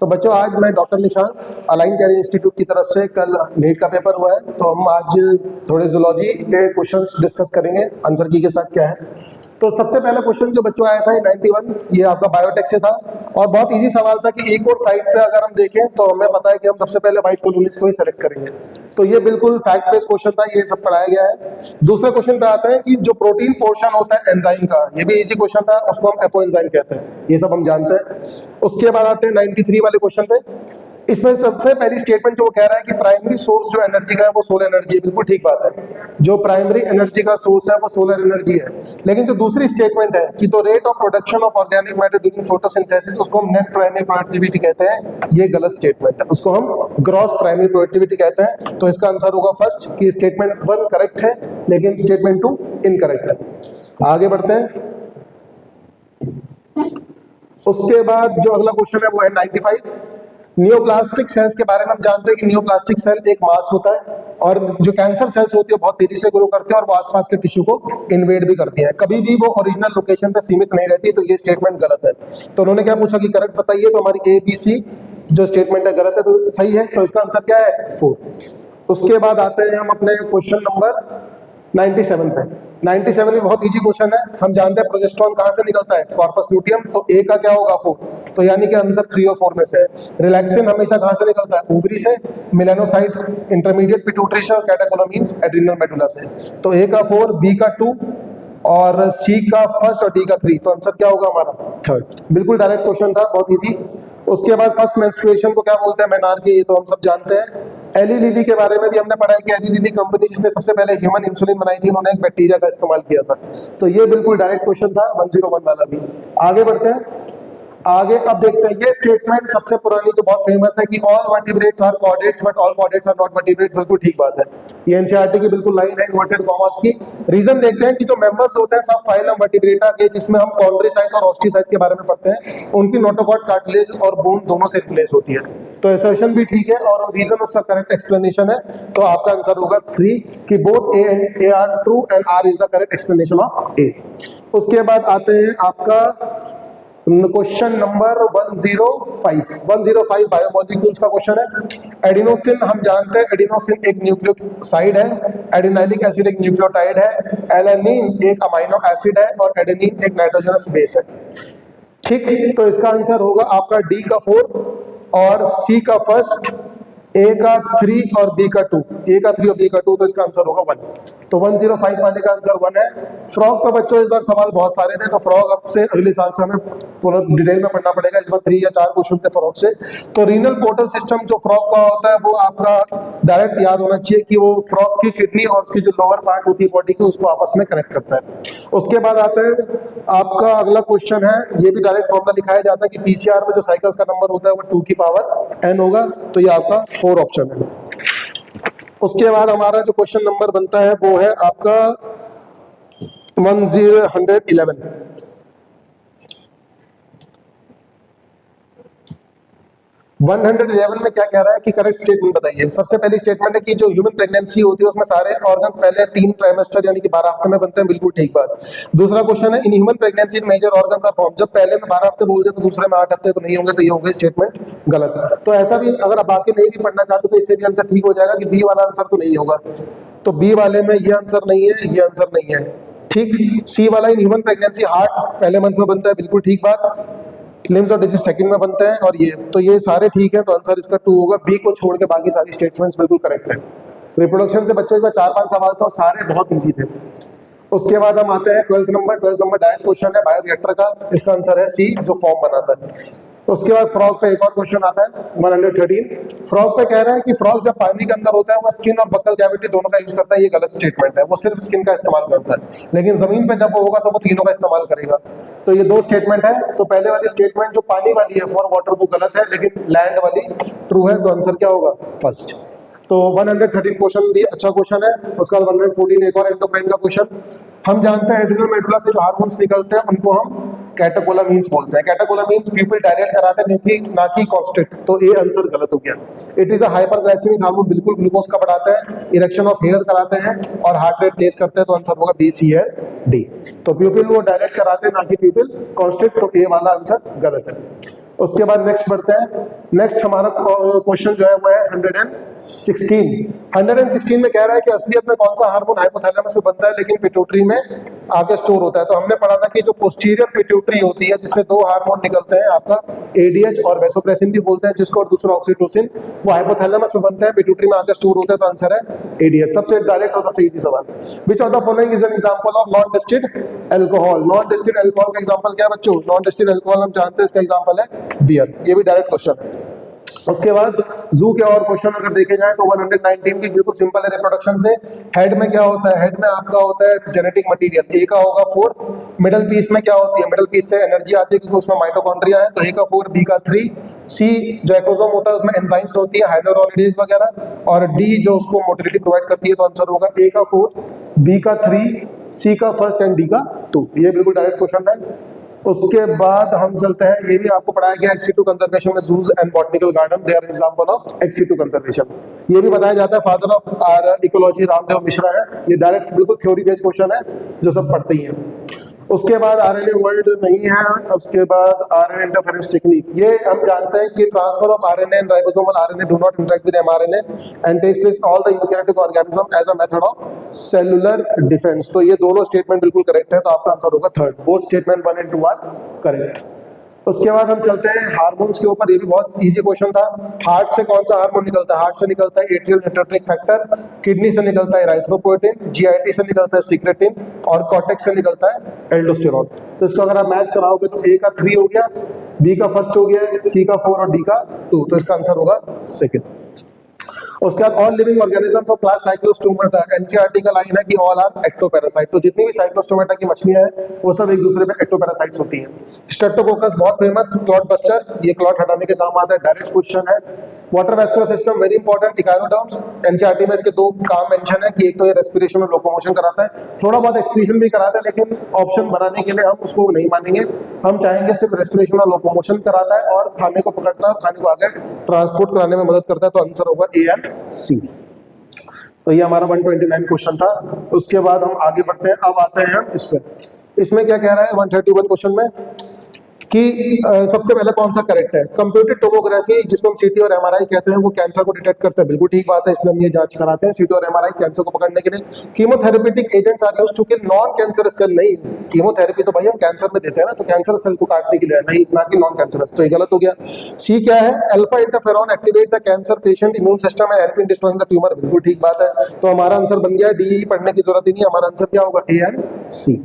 तो बच्चों आज मैं डॉक्टर निशांत अलाइन कैरियर इंस्टीट्यूट की तरफ से, कल नीट का पेपर हुआ है तो हम आज थोड़े जूलॉजी के क्वेश्चंस डिस्कस करेंगे आंसर की के साथ क्या है। तो सबसे पहला क्वेश्चन जो बच्चों आया था 91, ये आपका बायोटेक से था और बहुत इजी सवाल था कि एक और साइड पे अगर हम देखें तो हमें पता है कि हम सबसे पहले व्हाइट कोलोनीज को ही सेलेक्ट करेंगे। तो ये बिल्कुल फैक्ट बेस्ड क्वेश्चन था, ये सब पढ़ाया गया है। दूसरे क्वेश्चन पे आते हैं कि जो प्रोटीन पोर्शन होता है एंजाइम का, ये भी इजी क्वेश्चन था, उसको हम एपो एंजाइम कहते हैं, ये सब हम जानते हैं। उसके बाद आते हैं 93 वाले क्वेश्चन पे। इसमें सबसे पहली स्टेटमेंट जो वो कह रहा है कि प्राइमरी सोर्स जो एनर्जी का है वो सोलर एनर्जी है। बिल्कुल ठीक बात है, जो प्राइमरी एनर्जी का सोर्स है वो सोलर एनर्जी है। लेकिन जो दूसरी स्टेटमेंट है कि तो rate of production of organic matter during photosynthesis, उसको हम नेट प्राइमरी प्रोडक्टिविटी कहते हैं, ये गलत स्टेटमेंट है, उसको हम ग्रॉस प्राइमरी प्रोडक्टिविटी कहते हैं। तो इसका आंसर होगा फर्स्ट कि स्टेटमेंट 1 करेक्ट है लेकिन स्टेटमेंट 2 इनकरेक्ट है। आगे बढ़ते हैं। उसके बाद जो अगला क्वेश्चन है वो है 95। नियोप्लास्टिक सेल्स के बारे में हम जानते हैं कि नियोप्लास्टिक सेल एक मास होता है और जो कैंसर सेल्स होती है बहुत तेजी से ग्रो करते हैं और वो आसपास के टिश्यू को इन्वेड भी करती हैं, कभी भी वो ओरिजिनल लोकेशन पे सीमित नहीं रहती। तो ये स्टेटमेंट गलत है। तो उन्होंने क्या पूछा कि करेक्ट बताइए, तो हमारी ABC जो स्टेटमेंट है गलत है, तो सही है। तो इसका आंसर क्या है 4। उसके बाद आते हैं हम अपने क्वेश्चन नंबर 97 पे। 97 में बहुत इजी क्वेश्चन है। हम जानते हैं प्रोजेस्टेरॉन कहां से निकलता है, कॉर्पस लूटियम, तो ए का क्या होगा 4। तो यानी कि आंसर 3 और 4 में से है। रिलैक्सिन हमेशा कहां से निकलता है, ओवरी से, मेलानोसाइट इंटरमीडिएट पिट्यूटरी से और कैटेकोलामीन्स एड्रिनल मेडुला से। तो ए का 4, बी का 2 और सी का 1 और डी का 3। तो आंसर क्या होगा हमारा 3rd। बिल्कुल डायरेक्ट क्वेश्चन था, बहुत इजी। उसके बाद फर्स्ट मेंस्ट्रुएशन को क्या बोलते हैं, मेनार्की, ये तो हम सब जानते हैं। एली लिली के बारे में भी हमने पढ़ा है कि एली लिली कंपनी जिसने सबसे पहले ह्यूमन इंसुलिन बनाई थी, उन्होंने एक बैक्टीरिया का इस्तेमाल किया था। तो ये बिल्कुल डायरेक्ट क्वेश्चन था 101 वाला भी। आगे बढ़ते हैं। आगे अब देखते हैं ये स्टेटमेंट सबसे पुरानी जो बहुत फेमस है कि all vertebrates are chordates but all chordates are not vertebrates. बिल्कुल ठीक बात है, ये एनसीईआरटी की बिल्कुल लाइन है इन्वर्टेड कॉमास की। रीजन देखते हैं कि जो मेंबर्स होते हैं सब फाइलम वर्टिब्रेटा के, जिसमें हम कॉन्ड्रोसाइट और ऑस्टियोसाइट के बारे में पढ़ते हैं, उनकी नोटोकॉर्ड कार्टिलेज और बोन दोनों से रिप्लेस होती है। तो एसर्शन भी ठीक है और रीजन उसका करेक्ट एक्सप्लेनेशन है। तो आपका आंसर होगा 3 कि both A and A are true and R is the correct explanation of A. उसके बाद आते हैं आपका क्वेश्चन नंबर 105 बायोमोलिक्यूल्स का क्वेश्चन है। एडिनोसिन हम जानते हैं, एडिनोसिन एक न्यूक्लियोसाइड है, एडिनाइलिक एसिड एक न्यूक्लियोटाइड है, एलानिन एक अमीनो एसिड है और एडेनिन एक नाइट्रोजनस बेस है। ठीक, तो इसका आंसर होगा आपका डी का 4 और सी का 1, ए का 3 और बी का 2। ए का 3 और बी का 2, तो इसका आंसर होगा 1। तो 105 वाले का आंसर 1 है। फ्रॉग पे बच्चों इस बार सवाल बहुत सारे थे, तो फ्रॉग अब से अगले साल से हमें पूरा डिटेल में पढ़ना पड़ेगा। इस बार 3 या 4 क्वेश्चन थे फ्रॉग से। तो रीनल पोर्टल सिस्टम जो फ्रॉग का होता है वो आपका डायरेक्ट याद होना चाहिए कि वो फ्रॉग की किडनी और उसकी जो लोअर पार्ट होती है बॉडी की, उसको आपस में कनेक्ट करता है। उसके बाद आता है आपका अगला क्वेश्चन है, ये भी डायरेक्ट फॉर्मूला दिखाया जाता है कि पीसीआर में जो साइकिल्स का नंबर होता है वो 2 की पावर n होगा। तो ये आपका 4 ऑप्शन है। उसके बाद हमारा जो क्वेश्चन नंबर बनता है वो है आपका 111। 111 में क्या कह रहा है कि करेक्ट स्टेटमेंट बताइए। सबसे पहली स्टेटमेंट है कि जो ह्यूमन प्रेगनेंसी होती है उसमें सारे ऑर्गन्स पहले 3 ट्राइमेस्टर यानी कि 12 हफ्ते में बनते हैं। बिल्कुल ठीक बात। दूसरा क्वेश्चन है in human pregnancy major organs are form. जब पहले में 12 हफ्ते बोलते तो दूसरे में 8 हफ्ते तो नहीं होंगे, तो ये हो गई स्टेटमेंट गलत। तो ऐसा भी अगर आप बाकी नहीं भी पढ़ना चाहते तो इससे भी आंसर ठीक हो जाएगा कि बी वाला आंसर तो नहीं होगा। तो बी वाले में ये आंसर नहीं है, ये आंसर नहीं है। ठीक, सी वाला इन ह्यूमन प्रेगनेंसी हार्ट पहले मंथ में बनता है। बिल्कुल ठीक बात। लिम्स और डिजीज सेकंड में बनते हैं और ये तो ये सारे ठीक है। तो आंसर इसका 2 होगा। बी को छोड़ के बाकी सारी स्टेटमेंट्स बिल्कुल करेक्ट है। रिप्रोडक्शन से बच्चों इसमें 4-5 सवाल तो सारे बहुत इजी थे। उसके बाद हम आते हैं 12th नंबर डायरेक्ट क्वेश्चन है बायोरिएक्टर का। इसका आंसर है सी, जो फॉर्म बनाता है। उसके बाद फ्रॉग पे एक और क्वेश्चन आता है 113। फ्रॉग पे कह रहा है कि फ्रॉग जब पानी के अंदर होता है वो स्किन और बक्कल कैविटी दोनों का यूज करता है। ये गलत स्टेटमेंट है, वो सिर्फ स्किन का इस्तेमाल करता है, लेकिन जमीन पे जब वो होगा तो वो तीनों का इस्तेमाल करेगा। तो ये 2 स्टेटमेंट है। तो पहले वाली स्टेटमेंट जो पानी वाली है फॉर वाटर वो गलत है, लेकिन लैंड वाली ट्रू है। तो आंसर क्या होगा 1st। तो 113 क्वेश्चन भी अच्छा क्वेश्चन है। उसके बाद 114 एक और एंडोक्राइन का क्वेश्चन। हम जानते हैं एड्रिनल मेडुला से जो हार्मोन्स निकलते हैं उनको हम कैटेकोलामीन्स बोलते हैं। कैटेकोलामीन्स प्यूपिल डायलेट कराते हैं ना कि कॉन्स्ट्रिक्ट। तो ए आंसर गलत हो गया। It is a hyperglycaemic hormone, बिल्कुल ग्लूकोज का बढ़ाता है, इरेक्शन ऑफ हेयर कराते हैं और हार्ट रेट तेज करते हैं। तो आंसर होगा बी, सी एंड डी। तो प्यूपिल वो डायलेट कराते हैं ना कि प्यूपिल कॉन्स्ट्रिक्ट। तो ए वाला आंसर गलत है। उसके बाद नेक्स्ट बढ़ते हैं। नेक्स्ट हमारा क्वेश्चन जो है वो है 116 में कह रहा है कि असलियत में कौन सा हार्मोन हाइपोथैलेमस में बनता है लेकिन पिट्यूटरी में आगे स्टोर होता है। तो हमने पढ़ा था कि जो पोस्टीरियर पिट्यूटरी होती है जिससे दो हार्मोन निकलते हैं, आपका एडीएच और वैसोप्रेसिन भी बोलते हैं जिसको, और दूसरा ऑक्सीटोसिन, वो हाइपोथैलेमस में बनते हैं, पिट्यूटरी में आगे स्टोर होता है। तो आंसर है एडीएच। सबसे डायरेक्ट और सबसे इजी सवाल, which of the following is an example of non distilled alcohol. Non distilled alcohol का एग्जांपल क्या है बच्चों? नॉन डिस्टिल्ड अल्कोहल हम जानते हैं, इसका एग्जांपल है बियर। ये भी डायरेक्ट क्वेश्चन है। उसके बाद जू के और क्वेश्चन अगर देखे जाए तो 119 की बिल्कुल सिंपल है रिप्रोडक्शन से। हेड में क्या होता है? हेड में आपका होता है जेनेटिक मटेरियल, ए का होगा 4। मिडल पीस में क्या होती है? मिडल पीस से एनर्जी आती है क्योंकि उसमें माइटोकॉन्ड्रिया है, तो ए का 4, बी का 3। सी जो एक्रोसोम होता है उसमें एंजाइम्स होती है, हाइड्रोलाइडेज वगैरह, और डी जो उसको मोटिलिटी प्रोवाइड करती है। तो आंसर होगा ए का 4, बी का 3, सी का 1 एंड डी का 2। ये बिल्कुल डायरेक्ट क्वेश्चन है। उसके बाद हम चलते हैं, ये भी आपको पढ़ाया गया एक्स2 कंजर्वेशन में, zoos and botanical garden, they are example of एक्स2 कंजर्वेशन। ये भी बताया जाता है father of our ecology Ramdev Mishra है। ये डायरेक्ट बिल्कुल थ्योरी बेस्ड क्वेश्चन है जो सब पढ़ते ही हैं। उसके बाद आरएनए वर्ल्ड नहीं है। उसके बाद आरएनए इंटरफेरेंस टेक्निक, ये हम जानते हैं कि transfer of RNA and ribosomal RNA do not interact with mRNA and takes place all the eukaryotic organism as a method of cellular defence. तो ये दोनों स्टेटमेंट बिल्कुल करेक्ट है, तो आपका आंसर होगा 3rd। Both statement 1 and 2 are correct. उसके बाद हम चलते हैं हार्मोन्स के ऊपर। ये भी बहुत इजी क्वेश्चन था। हार्ट से कौन सा हार्मोन निकलता है? हार्ट से निकलता है एट्रियल नाइट्रोटिक फैक्टर, किडनी से निकलता है इराइथ्रोपोएटिन, जीआईटी से निकलता है सीक्रेटिन, और कॉर्टेक्स से निकलता है एल्डोस्टेरॉन। तो इसको अगर आप मैच कराओगे तो ए का 3 हो गया, बी का 1 हो गया, सी का 4 और डी का 2। तो इसका आंसर होगा 2nd। उसके बाद all living organisms of class Cyclostomata, NCERT का लाइन है कि ऑल आर एक्टोपैरासाइट। तो जितनी भी साइक्लोस्टोमेटा की मछलियां हैं वो सब एक दूसरे पे एक्टोपैरासाइट्स होती हैं। स्ट्रेप्टोकोकस बहुत फेमस क्लॉट बस्टर, ये क्लॉट हटाने के काम आता है, डायरेक्ट क्वेश्चन है। Water vascular system very important, echinoderms. NCERT में इसके 2 काम मेंशन है कि एक तो ये रेस्पिरेशन और लोकोमोशन कराता है, थोड़ा बहुत एक्सक्रीशन भी कराता है, लेकिन ऑप्शन बनाने के लिए हम उसको नहीं मानेंगे। हम चाहेंगे सिर्फ रेस्पिरेशन और लोकोमोशन कराता है और खाने को पकड़ता है और खाने को आगे ट्रांसपोर्ट कराने में मदद करता है। तो आंसर होगा ए एंड सी। तो ये हमारा 129 क्वेश्चन था। उसके बाद हम आगे बढ़ते हैं। अब आते हैं हम इस पे। इसमें क्या कह रहा है 131 क्वेश्चन में कि सबसे पहले कौन सा करेक्ट है? कंप्यूटेड टोमोग्राफी, जिसको हम सीटी और एमआरआई कहते हैं, वो कैंसर को डिटेक्ट करते हैं। बिल्कुल ठीक बात है, इसलिए हम ये जांच कराते हैं सीटी और एमआरआई कैंसर को पकड़ने के लिए। Chemotherapeutic agents are used to kill non cancerous cell. नहीं, कीमोथेरेपी तो भाई हम कैंसर में देते हैं ना, तो कैंसर सेल को काटने के लिए नहीं, ना कि नॉन कैंसरस। तो ये गलत हो गया। सी क्या है? Alpha interferon activate the cancer patient immune system and help in destroying the tumour. बिल्कुल ठीक बात है। तो हमारा आंसर बन गया डी, पढ़ने की जरूरत ही नहीं। हमारा आंसर क्या होगा? ए एंड सी।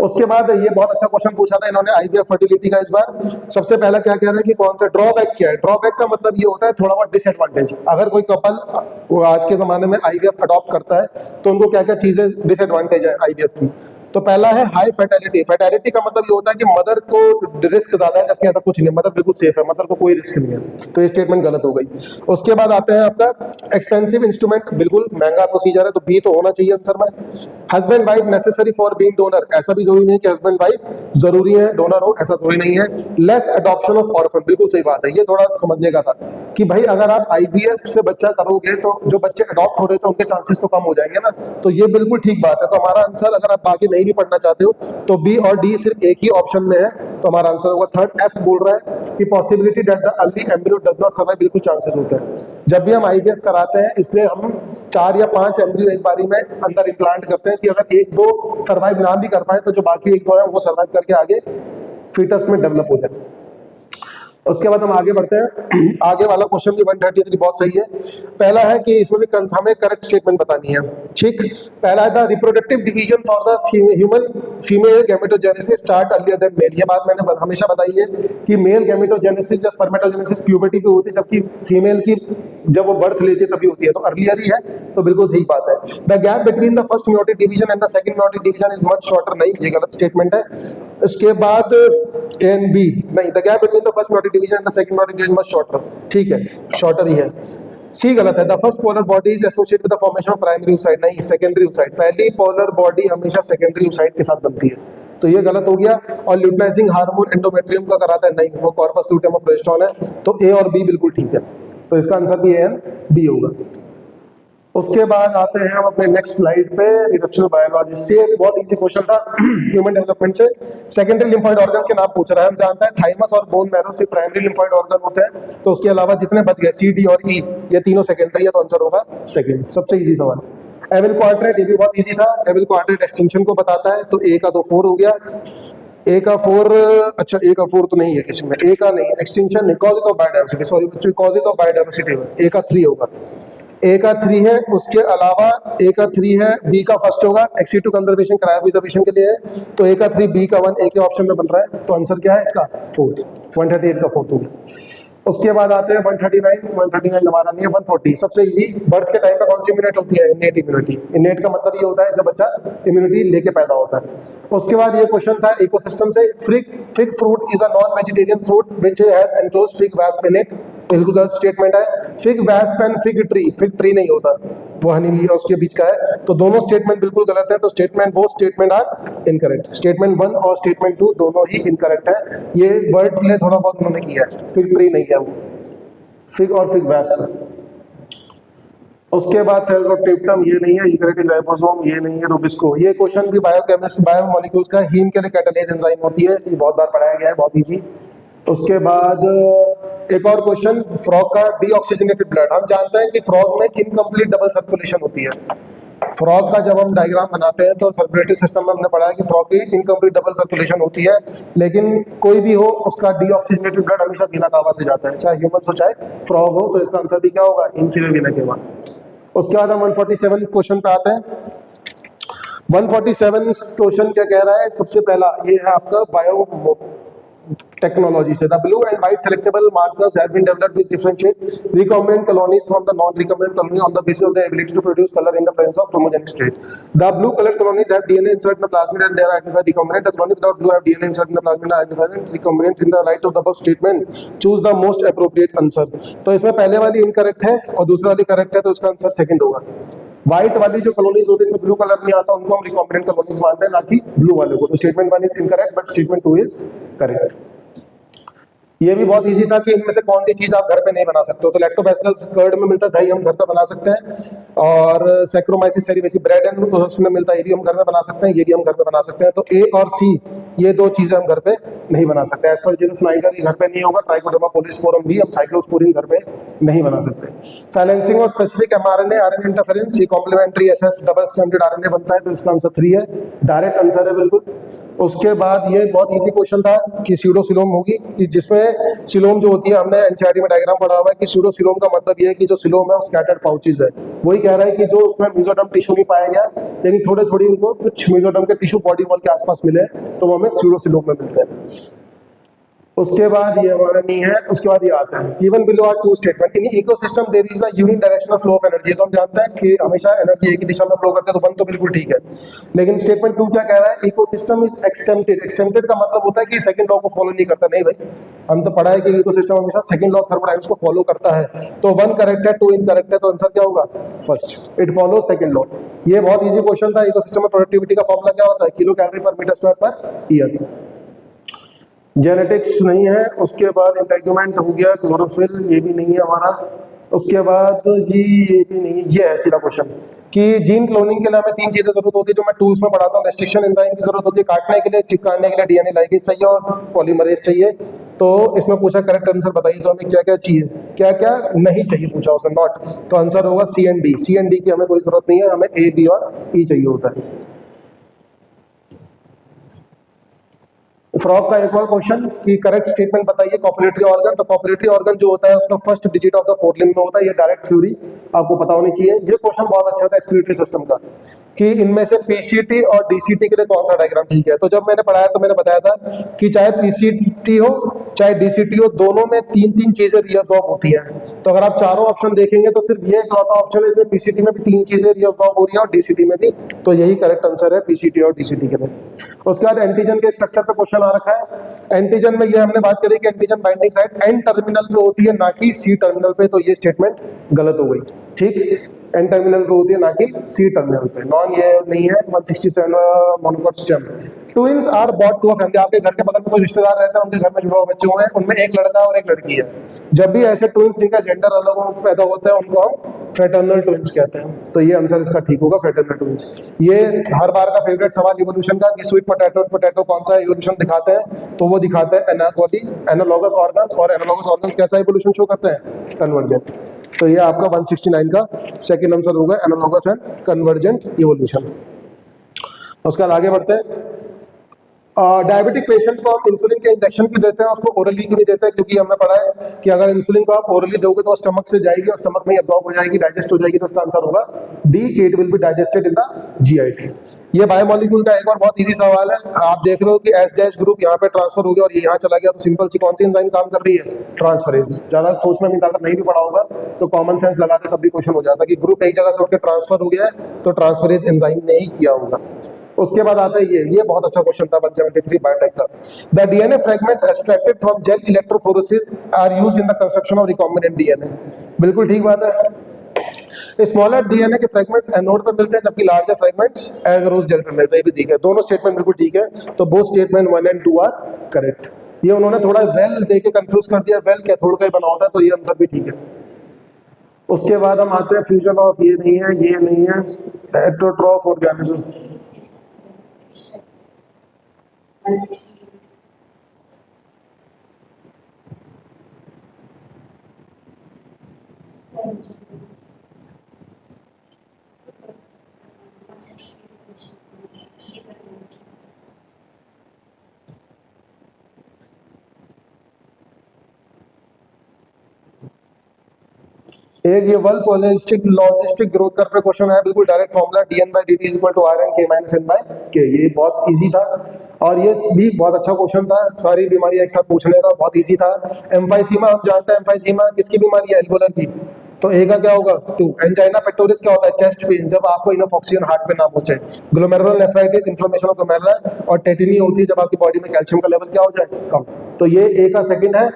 उसके बाद ये बहुत अच्छा क्वेश्चन पूछा था इन्होंने आईवीएफ फर्टिलिटी का। इस बार सबसे पहला क्या कह रहे हैं कि कौन सा ड्रॉबैक क्या है? ड्रॉबैक का मतलब ये होता है थोड़ा बहुत डिसएडवांटेज। अगर कोई कपल आज के जमाने में आईवीएफ अडॉप्ट करता है तो उनको क्या क्या चीजें डिसएडवांटेज है आईवीएफ की? तो पहला है हाई फर्टिलिटी। फर्टिलिटी का मतलब ये होता है कि मदर को रिस्क ज्यादा है, जबकि ऐसा कुछ नहीं है, मदर बिल्कुल सेफ है, मदर को कोई रिस्क नहीं है। तो ये स्टेटमेंट गलत हो गई। उसके बाद आते हैं आपका एक्सपेंसिव इंस्ट्रूमेंट, बिल्कुल महंगा प्रोसीजर है, तो बी तो होना चाहिए आंसर में। Husband wife necessary for being donor, ऐसा भी जरूरी नहीं है कि हस्बैंड वाइफ जरूरी है डोनर हो, ऐसा जरूरी नहीं है। लेस अडॉप्शन ऑफ ऑर्फन, बिल्कुल सही बात है। ये थोड़ा समझने का था कि भाई अगर आप आईवीएफ से बच्चा करोगे तो जो बच्चे अडॉप्ट हो रहे थे उनके चांसेस तो कम हो जाएंगे ना, तो ये बिल्कुल ठीक बात है। तो हमारा आंसर, अगर आप आगे नहीं भी पढ़ना चाहते हो तो बी और डी सिर्फ एक ही ऑप्शन में है, तो हमारा आंसर होगा 3rd। एफ बोल रहा है कि possibility that the early embryo does not survive, बिल्कुल चांसेस होते हैं। जब भी हम आईवीएफ कराते हैं इसलिए हम 4 या 5 एम्ब्रियो एक बारी में अंदर इम्प्लांट करते हैं कि अगर 1-2 सर्वाइव ना भी कर पाए तो जो बाकी 1-2 है वो सर्वाइव करके आगे फीटस में डेवलप हो जाए। उसके बाद हम आगे बढ़ते हैं। आगे वाला क्वेश्चन भी 133 बहुत सही है। पहला है कि इसमें भी हमें करेक्ट स्टेटमेंट बतानी है, ठीक। पहला है the reproductive division for the human female gametogenesis start earlier than male. ये बात मैंने हमेशा बताई है कि मेल गैमेटोजेनेसिस या स्पर्मेटोजेनेसिस प्यूबर्टी पे होती है, जबकि फीमेल की जब वो बर्थ लेती है तभी होती है, तो अर्लियर ही है, तो बिल्कुल सही बात है। The gap between the first meiotic division and the second meiotic division is much shorter, नहीं, ये गलत स्टेटमेंट है। उसके बाद एन बी, नहीं, the gap between the first meiotic division and the second meiotic division much shorter, ठीक है, shorter ही है। सी गलत है। The first polar body is associated with the formation of primary oocyte, नहीं, सेकेंडरी oocyte। पहली polar body हमेशा secondary oocyte के साथ बनती है, तो ये गलत हो गया। और ल्यूटिनाइजिंग हार्मोन एंडोमेट्रियम का कराता है, नहीं, वो कॉर्पस लूटियम ऑफ प्रोजेस्टेरोन है। तो ए और बी बिल्कुल ठीक है, तो इसका आंसर भी ए एंड बी होगा। उसके बाद आते हैं हम अपने नेक्स्ट स्लाइड पे, रिडक्शनल बायोलॉजी से बहुत इजी क्वेश्चन था ह्यूमन डेवलपमेंट से। सेकेंडरी लिम्फॉइड ऑर्गन्स के नाम पूछ रहा है, हम जानते हैं थाइमस और बोन मैरो से प्राइमरी लिम्फॉइड ऑर्गन होते हैं, तो उसके अलावा जितने बच गए सी, डी और ई, ये तीनों सेकेंडरी है, तो आंसर होगा सेकेंड। सबसे इजी सवाल। एविल क्वाड्रेट, ये भी बहुत इजी था। एविल क्वाड्रेट एक्सटेंशन को बताता है, तो ए का तो 4 हो गया, ए का 4, अच्छा ए का 4 तो नहीं है इसमें, ए का नहीं, एक्सटेंशन नहीं, कॉजेज ऑफ बायोडाइवर्सिटी, सॉरी बच्चों, कॉजेज ऑफ बायोडाइवर्सिटी में ए का 3 होगा, ए का 3 है। उसके अलावा ए का 3 है, बी का फर्स्ट होगा, एक्सीटू कंजर्वेशन क्रायोप्रिजर्वेशन के लिए है, तो ए का 3, बी का 1, ए के ऑप्शन में बन रहा है, तो आंसर क्या है इसका? फोर्थ। 138 का फोर्थ होगा। उसके बाद आते हैं 139, 139 हमारा नहीं है, 140 सबसे इजी। बर्थ के टाइम पे कौन सी इम्यूनिटी होती है? Innate immunity. इनेट का मतलब ये होता है जब बच्चा इम्यूनिटी लेके पैदा होता है। उसके बाद ये क्वेश्चन था इकोसिस्टम से, fig fruit is a non vegetarian fruit which has enclosed fig wasp in it. बिल्कुल गलत स्टेटमेंट है। Fig wasp and fig tree नहीं होता, वो हनी बी उसके बीच का है, तो दोनों स्टेटमेंट बिल्कुल गलत है। तो स्टेटमेंट, वो स्टेटमेंट आर इनकरेक्ट। स्टेटमेंट 1 और स्टेटमेंट 2 दोनों ही इनकरेक्ट है। ये वर्ड प्ले थोड़ा बहुत उन्होंने किया है, फिग ट्री नहीं है वो, फिग और फिग वास्प। उसके बाद सेल रोटेप्टम ये नहीं है, यूकैरियोटिक राइबोसोम ये नहीं है, रूबिस्को। ये क्वेश्चन भी बायोकेमिस्ट बायोमोलिक्यूल्स का, हीम के लिए कैटालेज एंजाइम होती है, ये बहुत बार पढ़ाया गया है, बहुत इजी। उसके बाद एक और क्वेश्चन, फ्रॉग का डीऑक्सीजनेटेड ब्लड। हम जानते हैं कि फ्रॉग में इनकम्प्लीट डबल सर्कुलेशन होती है। फ्रॉग का जब हम डायग्राम बनाते हैं तो सर्कुलेटरी सिस्टम में हमने पढ़ा है कि फ्रॉग की इनकम्प्लीट डबल सर्कुलेशन होती है, लेकिन कोई भी हो उसका डीऑक्सीजनेटेड ब्लड हमेशा बिना दावा से जाता है, चाहे ह्यूमन हो चाहे फ्रॉग हो, तो इसका आंसर भी क्या होगा? इंफीरियर वीना के बाद। उसके बाद हम 147 क्वेश्चन पे आते हैं। 147 क्वेश्चन क्या कह रहा है? सबसे पहला ये है आपका बायो टेक्नोलॉजी से, the blue and white selectable markers have been developed which differentiate recombinant colonies from the non recombinant colony on the basis of the ability to produce colour in the presence of chromogenic state. The blue colour colonies have DNA insert in the plasmid and they are identified recombinant. The colony without blue have DNA insert in the plasmid and identified recombinant. In the light of the above statement choose the most appropriate answer. तो इसमें पहले वाली incorrect है और दूसरी वाली correct है, तो इसका आंसर सेकंड होगा। व्हाइट वाली जो कॉलोनीज होती है इनमें ब्लू कलर नहीं आता, उनको हम रिकॉम्बिनेंट कॉलोनीज मानते हैं, ना कि ब्लू वाले को। तो statement 1 is incorrect but statement 2 is correct. ये भी बहुत इजी था कि इनमें से कौन सी चीज आप घर पे नहीं बना सकते हो, तो लैक्टोबैसिलस कर्ड में मिलता है, दही हम घर पे बना सकते हैं, और सैक्रोमाइसिस सेरिवेसी ब्रेड एंड उसमें मिलता है, ये भी हम घर में बना सकते हैं, ये भी हम घर पे बना सकते हैं। तो ए और सी ये दो चीजें हम घर पे नहीं बना सकते। एज पर जेनस नाइगर ये घर पे नहीं होगा। ट्राइकोडर्मा पोलिस्पोरम भी हम साइक्लोस्पोरिन घर पे नहीं बना सकते। साइलेंसिंग और स्पेसिफिक एमआरएनए आरएनए इंटरफेरेंस, ये complementary SS double stranded RNA बनता है, तो इसका आंसर 3 है, डायरेक्ट आंसर है बिल्कुल। उसके बाद ये बहुत इजी क्वेश्चन था कि स्यूडोसिलोम होगी, कि जिसमें सिलोम जो होती है, हमने एनसीईआरटी में डायग्राम पढ़ा हुआ है कि स्यूडोसिलोम का मतलब ये है कि जो सिलोम है वो स्कैटर्ड पाउचेस है। वही कह रहा है कि जो उसमें मेसोडर्म टिश्यू नहीं पाया गया, लेकिन थोड़े थोड़ी उनको कुछ मेसोडर्म के टिश्यू बॉडी वॉल के आसपास मिले, तो वो हमें स्यूडोसिलोम में मिलते हैं। उसके बाद ये हमारा नहीं है। उसके बाद ये आता है even below are two statement in ecosystem there is a unidirectional flow of energy. तो हम जानते हैं कि हमेशा एनर्जी एक ही दिशा में फ्लो करते हैं, तो 1 तो बिल्कुल ठीक है। लेकिन स्टेटमेंट 2 क्या कह रहा है? Ecosystem is extended. एक्सटेंडेड का मतलब होता है कि सेकंड लॉ को फॉलो नहीं करता। नहीं भाई, हम तो पढ़ा है कि इकोसिस्टम हमेशा सेकंड लॉ ऑफ थर्मोडायनामिक्स को फॉलो करता है। तो 1 करेक्ट है, 2 इनकरेक्ट है, तो आंसर क्या होगा? First, it follow second law. ये बहुत इजी क्वेश्चन था। इकोसिस्टम में प्रोडक्टिविटी का फॉर्मूला क्या होता है? Kilo calorie per metre square per year. Genetics नहीं है। उसके बाद इंटेगुमेंट हो गया, क्लोरोफिल ये भी नहीं है हमारा। उसके बाद जी ये भी नहीं है। ये है सीधा क्वेश्चन कि जीन क्लोनिंग के लिए हमें 3 चीजें जरूरत होती है जो मैं टूल्स में पढ़ाता हूँ। रेस्ट्रिक्शन एंजाइम की जरूरत होती है काटने के लिए, चिपकाने के लिए डीएनए लाइगेज चाहिए और पॉलीमरेज चाहिए। तो इसमें पूछा करेक्ट आंसर बताइए, तो हमें क्या क्या चाहिए, क्या क्या नहीं चाहिए पूछा उसने, नॉट। तो आंसर होगा C and D. C and D की हमें कोई जरूरत नहीं है, हमें ए, बी और ई चाहिए होता है। फ्रॉग का एक और क्वेश्चन कि करेक्ट स्टेटमेंट बताइए कॉपुलेटरी ऑर्गन। तो कॉपुलेटरी ऑर्गन जो होता है उसका first digit of the fourth limb में होता है। ये डायरेक्ट थ्योरी आपको पता होनी चाहिए। ये क्वेश्चन बहुत अच्छा होता है एक्सक्रीटरी सिस्टम का कि इनमें से पीसीटी और डीसीटी के लिए कौन सा डायग्राम ठीक है। तो जब मैंने पढ़ाया तो मैंने बताया था कि चाहे पीसीटी हो चाहे डीसीटी हो, दोनों में 3 चीजें रीअब्सॉर्ब होती हैं। तो अगर आप चारों ऑप्शन देखेंगे तो सिर्फ ये इकलौता ऑप्शन है इसमें पीसीटी में भी 3 चीजें रीअब्सॉर्ब हो रही है और डीसीटी में भी। तो यही करेक्ट आंसर है पीसीटी और डीसीटी के लिए। उसके बाद एंटीजन के स्ट्रक्चर पे क्वेश्चन आ रखा है। एंटीजन में ये हमने बात करी कि antigen binding site N terminal पे होती है, ना कि सी टर्मिनल पे। तो ये स्टेटमेंट गलत हो गई। ठीक, एन टर्मिनल पे होती है, ना कि सी टर्मिनल पे। नॉन ये नहीं है 167 monocot stem. Twins are bought to a family, आपके घर के बगल में कोई रिश्तेदार रहता है, उनके घर में जुड़वा हुए बच्चे हुए हैं, उनमें एक लड़का और एक लड़की है। जब भी ऐसे ट्विंस जिनका जेंडर अलग हो पैदा होते हैं, उनको हम फ्रेटर्नल ट्विंस कहते हैं। तो ये आंसर इसका ठीक होगा, फ्रेटर्नल ट्विंस। ये हर बार का फेवरेट सवाल इवोल्यूशन का कि स्वीट पोटैटो पोटैटो कौन सा इवोल्यूशन दिखाते हैं, तो वो दिखाते हैं एनालॉगस ऑर्गन्स, और एनालॉगस ऑर्गन्स कैसा इवोल्यूशन शो करते हैं, कन्वर्जेंट। तो ये आपका 169 का सेकंड आंसर होगा, एनालॉगस एंड कन्वर्जेंट इवोल्यूशन। उसके बाद आगे बढ़ते हैं। डायबिटिक पेशेंट को हम इंसुलिन के इंजेक्शन क्यों देते हैं, उसको ओरली क्यों नहीं देते हैं? क्योंकि हमने पढ़ा है कि अगर इंसुलिन को आप ओरली दोगे तो स्टमक से जाएगी और स्टमक में एब्जॉर्ब हो जाएगी, डाइजेस्ट हो जाएगी। तो उसका आंसर होगा D, it will be digested in the GIT. ये बायोमोलिक्यूल का एक और बहुत इजी सवाल है। आप देख रहे हो कि एस डैश ग्रुप यहाँ पे ट्रांसफर हो गया और ये यहाँ चला गया, तो सिंपल सी कौन सी एंजाइम काम कर रही है, ट्रांसफरेज। ज्यादा सोचना नहीं था, अगर नहीं भी पढ़ा होगा तो कॉमन सेंस लगाते तब भी क्वेश्चन हो जाता कि ग्रुप एक जगह से उठकर ट्रांसफर हो गया है, तो ट्रांसफरेज एंजाइम ने ही किया होगा। उसके बाद आता है ये बहुत अच्छा क्वेश्चन था 173 बायोटेक का। The DNA fragments extracted from gel electrophoresis are used in the construction of recombinant DNA. बिल्कुल ठीक बात है। स्मॉलर डीएनए के फ्रेगमेंट्स एनोड पे मिलते हैं, जबकि लार्जर फ्रेगमेंट्स एगरोस जेल पे मिलते हैं। ये भी ठीक है, दोनों स्टेटमेंट बिल्कुल ठीक है। तो both statement 1 and 2 are correct. ये उन्होंने थोड़ा वेल दे के कंफ्यूज कर दिया, वेल कैथोड का ही बना होता है, तो ये आंसर भी ठीक है। उसके बाद हम आते हैं फ्यूजन ऑफ, ये नहीं है, ये नहीं है, हेटेरोट्रॉफ ऑर्गेनिज्म। एक ये वर्ल्ड पॉलिस्टिक लॉजिस्टिक ग्रोथ कर्व पे क्वेश्चन है, बिल्कुल डायरेक्ट फॉर्मूला dn/dt = rn(k-n/k). ये बहुत इजी था और ये भी बहुत अच्छा क्वेश्चन था, सारी बीमारी एक साथ पूछने का, बहुत इजी था। एम्फाइसीमा हम जानते हैं, एम्फाइसीमा किसकी बीमारी है, एल्वोलर की। तो ए का क्या होगा 2। एंजाइना पेक्टोरिस क्या होता है, चेस्ट पेन, जब आपको इनफ ऑक्सीजन हार्ट पे ना पहुंचे। Glomerular nephritis, inflammation of glomeruli, और टेटिनी होती है जब आपकी बॉडी में कैल्शियम का लेवल क्या हो जाए, कम। तो ये ए का सेकंड है,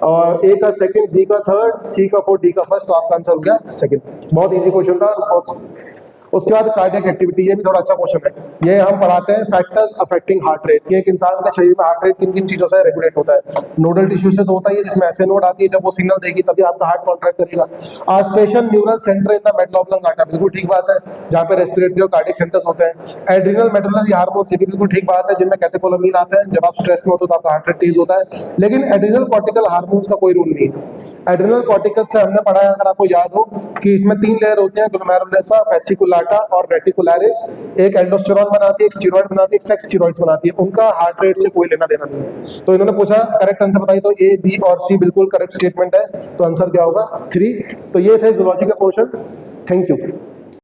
और ए का सेकंड, बी का थर्ड, सी का फोर्थ, डी का फर्स्ट। तो आपका आंसर हो गया सेकंड। बहुत इजी क्वेश्चन था। उसके बाद कार्डियक एक्टिविटी, ये भी थोड़ा अच्छा क्वेश्चन है। ये हम पढ़ाते हैं फैक्टर्स अफेक्टिंग हार्ट रेट, कि एक इंसान का शरीर में हार्ट रेट किन किन चीजों से रेगुलेट होता है। नोडल टिश्यू से तो होता ही है, जिसमें ऐसे नोड आती है, जब वो सिग्नल देगी तभी आपका हार्ट कॉन्ट्रैक्ट करेगा। आस्पेशन neural centre in the medulla oblongata, बिल्कुल ठीक बात है, जहाँ पे रेस्पिरेटरी और कार्डियक सेंटर्स होते हैं। एड्रिनल मेडुलरी हार्मोन, ये भी बिल्कुल ठीक बात है, जिनमें कैटेकोलामीन आते हैं। जब आप स्ट्रेस में होते हो तो आपका हार्ट रेट तेज होता है। लेकिन एड्रिनल कॉर्टिकल हार्मोन्स का कोई रूल नहीं है। एड्रिनल कॉर्टिकल से हमने पढ़ा है, अगर आपको याद हो, कि इसमें 3 लेयर होते हैं, ग्लोमेरुलसा, वेसिकुलाटा और रेटिकुलरिस। एक एल्डोस्टेरोन बनाती है, एक स्टेरॉइड बनाती है, एक सेक्स स्टेरॉइड्स बनाती है। उनका हार्ट रेट से कोई लेना देना नहीं है। तो इन्होंने पूछा करेक्ट आंसर बताइए, तो ए, बी और सी बिल्कुल करेक्ट स्टेटमेंट है। तो आंसर क्या होगा 3। तो ये थे जूलॉजी के पोर्शन। Thank you.